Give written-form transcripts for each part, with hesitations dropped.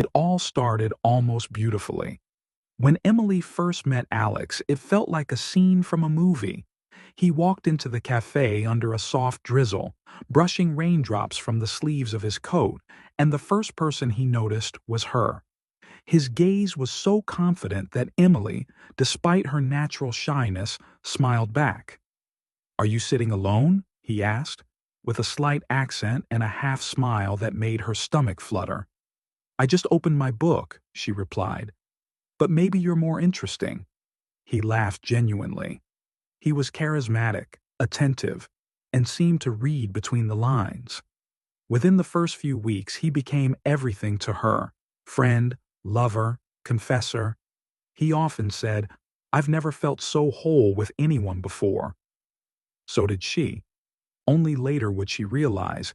It all started almost beautifully. When Emily first met Alex, it felt like a scene from a movie. He walked into the cafe under a soft drizzle, brushing raindrops from the sleeves of his coat, and the first person he noticed was her. His gaze was so confident that Emily, despite her natural shyness, smiled back. "Are you sitting alone?" he asked, with a slight accent and a half smile that made her stomach flutter. "I just opened my book," she replied. "But maybe you're more interesting." He laughed genuinely. He was charismatic, attentive, and seemed to read between the lines. Within the first few weeks, he became everything to her: friend, lover, confessor. He often said, "I've never felt so whole with anyone before." So did she. Only later would she realize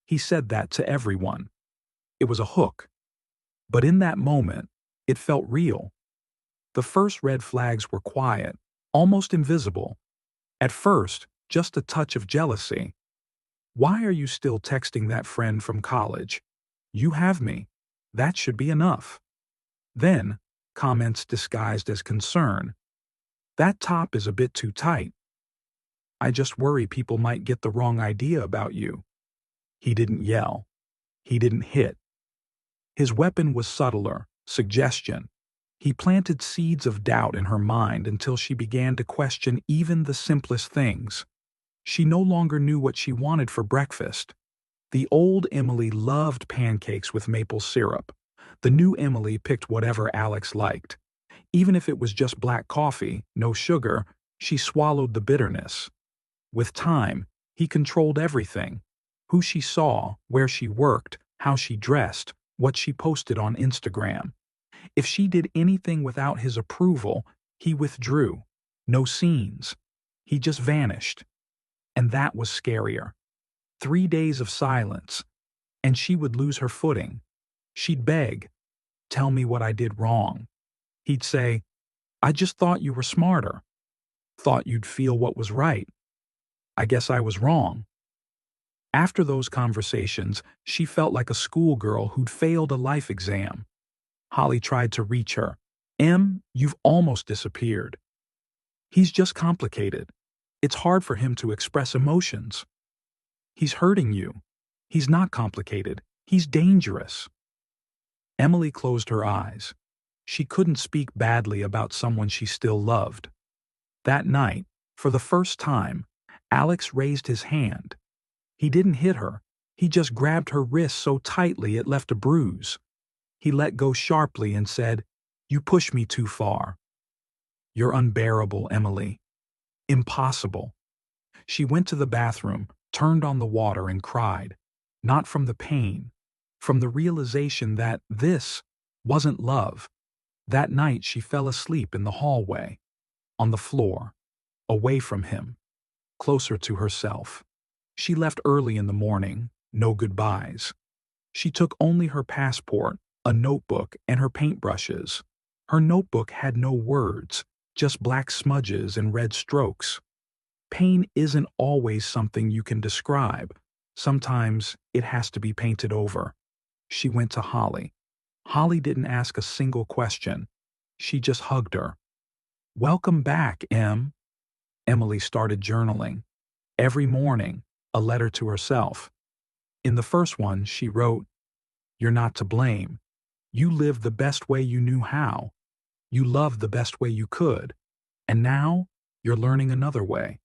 he said that to everyone. It was a hook. But in that moment, it felt real. The first red flags were quiet, almost invisible. At first, just a touch of jealousy. "Why are you still texting that friend from college? You have me. That should be enough." Then, comments disguised as concern. "That top is a bit too tight. I just worry people might get the wrong idea about you." He didn't yell. He didn't hit. His weapon was subtler: suggestion. He planted seeds of doubt in her mind until she began to question even the simplest things. She no longer knew what she wanted for breakfast. The old Emily loved pancakes with maple syrup. The new Emily picked whatever Alex liked. Even if it was just black coffee, no sugar, she swallowed the bitterness. With time, he controlled everything: who she saw, where she worked, how she dressed, what she posted on Instagram. If she did anything without his approval, he withdrew. No scenes. He just vanished. And that was scarier. 3 days of silence, and she would lose her footing. She'd beg, "Tell me what I did wrong." He'd say, "I just thought you were smarter. Thought you'd feel what was right. I guess I was wrong." After those conversations, she felt like a schoolgirl who'd failed a life exam. Holly tried to reach her. "Em, you've almost disappeared." "He's just complicated. It's hard for him to express emotions." "He's hurting you." "He's not complicated. He's dangerous." Emily closed her eyes. She couldn't speak badly about someone she still loved. That night, for the first time, Alex raised his hand. He didn't hit her. He just grabbed her wrist so tightly it left a bruise. He let go sharply and said, "You push me too far. You're unbearable, Emily. Impossible." She went to the bathroom, turned on the water, and cried. Not from the pain, from the realization that this wasn't love. That night she fell asleep in the hallway, on the floor, away from him, closer to herself. She left early in the morning, no goodbyes. She took only her passport, a notebook, and her paintbrushes. Her notebook had no words, just black smudges and red strokes. Pain isn't always something you can describe. Sometimes it has to be painted over. She went to Holly. Holly didn't ask a single question. She just hugged her. "Welcome back, Em." Emily started journaling. Every morning, a letter to herself. In the first one, she wrote, "You're not to blame. You lived the best way you knew how. You loved the best way you could. And now, you're learning another way."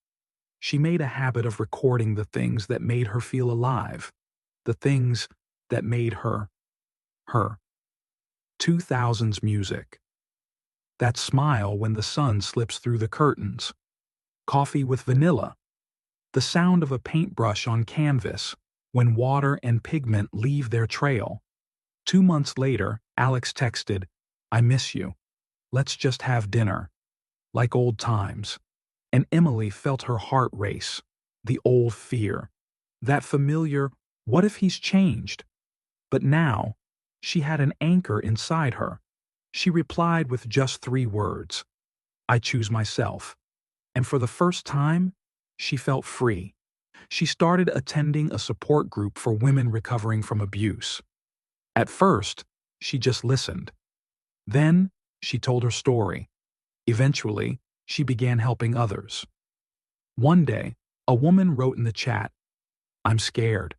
She made a habit of recording the things that made her feel alive, the things that made her, her. 2000s music. That smile when the sun slips through the curtains. Coffee with vanilla. The sound of a paintbrush on canvas when water and pigment leave their trail. 2 months later, Alex texted, "I miss you. Let's just have dinner." Like old times. And Emily felt her heart race. The old fear. That familiar, "What if he's changed?" But now, she had an anchor inside her. She replied with just 3 words. "I choose myself." And for the first time, she felt free. She started attending a support group for women recovering from abuse. At first, she just listened. Then, she told her story. Eventually, she began helping others. One day, a woman wrote in the chat, "I'm scared.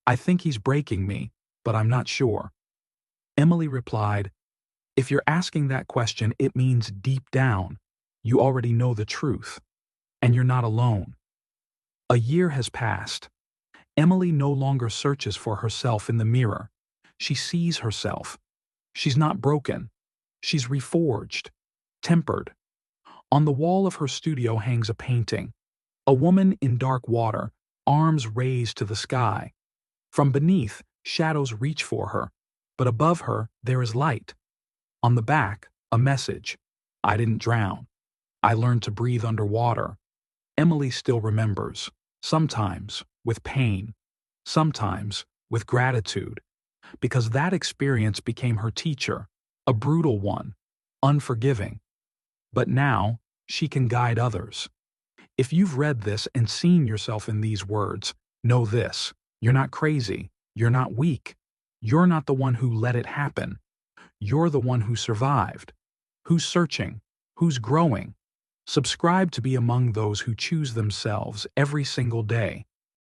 I think he's breaking me, but I'm not sure." Emily replied, "If you're asking that question, it means deep down, you already know the truth, and you're not alone." A year has passed. Emily no longer searches for herself in the mirror. She sees herself. She's not broken. She's reforged, tempered. On the wall of her studio hangs a painting. A woman in dark water, arms raised to the sky. From beneath, shadows reach for her, but above her there is light. On the back, a message. "I didn't drown. I learned to breathe underwater." Emily still remembers, sometimes with pain, sometimes with gratitude, because that experience became her teacher, a brutal one, unforgiving. But now, she can guide others. If you've read this and seen yourself in these words, know this: you're not crazy, you're not weak, you're not the one who let it happen. You're the one who survived, who's searching, who's growing. Subscribe to be among those who choose themselves every single day.